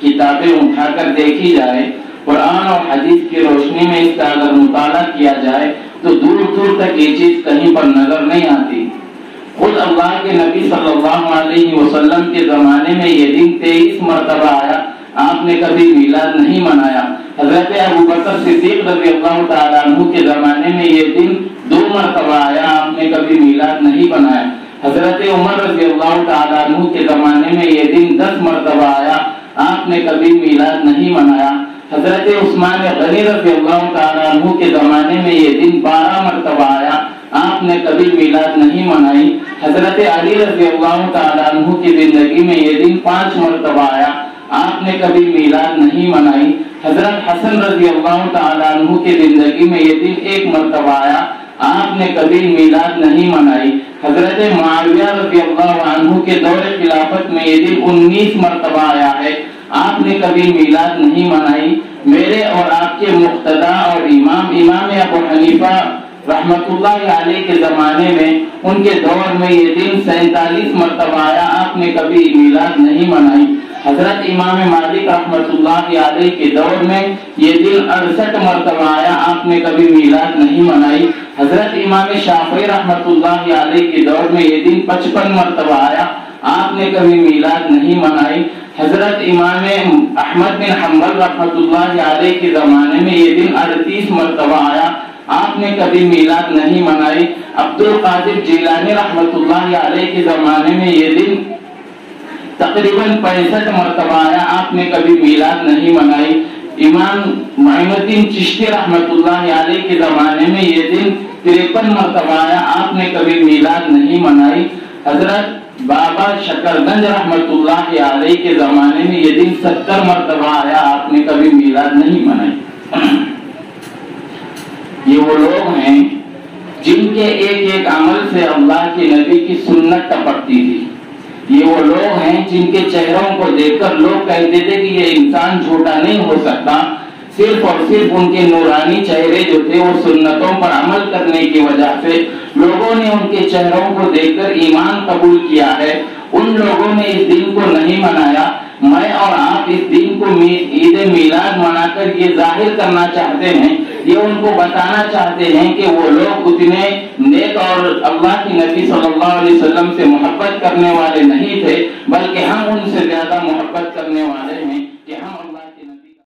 کتابیں اٹھا کر دیکھی جائے، قرآن اور حدیث کی روشنی میں اس کا اگر مطالعہ کیا جائے تو دور دور تک یہ چیز کہیں پر نظر نہیں آتی۔ خود اللہ کے نبی صلی اللہ علیہ وسلم کے زمانے میں یہ دن 23 مرتبہ آیا، آپ نے کبھی میلاد نہیں منایا۔ حضرت ابوبکر صدیق رضی اللہ تعالیٰ عنہ کے زمانے میں یہ دن 2 مرتبہ آیا، آپ نے کبھی میلاد نہیں بنایا۔ حضرت عمر رضی اللہ تعالیٰ عنہ کے زمانے میں یہ دن 10 مرتبہ آیا، آپ نے کبھی میلاد نہیں منایا۔ حضرت عثمان غنی رضی اللہ تعالیٰ عنہ کے زمانے میں یہ دن 12 مرتبہ آیا، آپ نے کبھی میلاد نہیں منائی۔ حضرت علی رضی اللہ تعالیٰ عنہ کی زندگی میں یہ دن 5 مرتبہ آیا، آپ نے کبھی میلاد نہیں منائی۔ حضرت حسن رضی اللہ تعالیٰ عنہ کی زندگی میں یہ دن 1 مرتبہ آیا، آپ نے کبھی میلاد نہیں منائی۔ حضرت معاویہ رضی اللہ عنہ کے دور خلافت میں یہ دن 19 مرتبہ آیا ہے، آپ نے کبھی میلاد نہیں منائی۔ میرے اور آپ کے مقتدا اور امام ابو حنیفہ رحمت اللہ علیہ کے زمانے میں، ان کے دور میں یہ دن 47 مرتبہ آیا، آپ نے کبھی میلاد نہیں منائی۔ حضرت امام مالک رحمت اللہ علیہ کے دور میں یہ دن 68 مرتبہ آیا، آپ نے کبھی میلاد نہیں منائی۔ حضرت امام شافعی رحمت اللہ علیہ کے دور میں یہ دن 55 مرتبہ آیا، آپ نے کبھی میلاد نہیں منائی۔ حضرت امام احمد بن حنبل رحمت اللہ علیہ کے زمانے میں یہ دن 38 مرتبہ آیا، آپ نے کبھی میلاد نہیں منائی۔ عبد القادر جیلانی رحمت اللہ علیہ کے زمانے میں یہ دن تقریباً 65 مرتبہ آیا، آپ نے کبھی میلاد نہیں منائی۔ امام معین الدین چشتی رحمت اللہ علیہ کے زمانے میں یہ دن 53 مرتبہ آیا، آپ نے کبھی میلاد نہیں منائی۔ حضرت بابا شکرگنج رحمت اللہ علیہ کے زمانے میں یہ دن 70 مرتبہ آیا، آپ نے کبھی میلاد نہیں منائی۔ یہ وہ لوگ ہیں جن کے ایک ایک عمل سے اللہ کے نبی کی سنت ٹپکتی تھی۔ یہ وہ لوگ ہیں جن کے چہروں کو دیکھ کر لوگ کہتے تھے کہ یہ انسان جھوٹا نہیں ہو سکتا، صرف اور صرف ان کے نورانی چہرے جو تھے وہ سنتوں پر عمل کرنے کی وجہ سے لوگوں نے ان کے چہروں کو دیکھ کر ایمان قبول کیا ہے۔ ان لوگوں نے اس دن کو نہیں منایا۔ میں اور آپ اس دن کو عید میلاد منا کر یہ ظاہر کرنا چاہتے ہیں، یہ ان کو بتانا چاہتے ہیں کہ وہ لوگ اتنے نیک اور اللہ کے نبی صلی اللہ علیہ وسلم سے محبت کرنے والے نہیں تھے، بلکہ ہم ان سے زیادہ محبت کرنے والے ہیں۔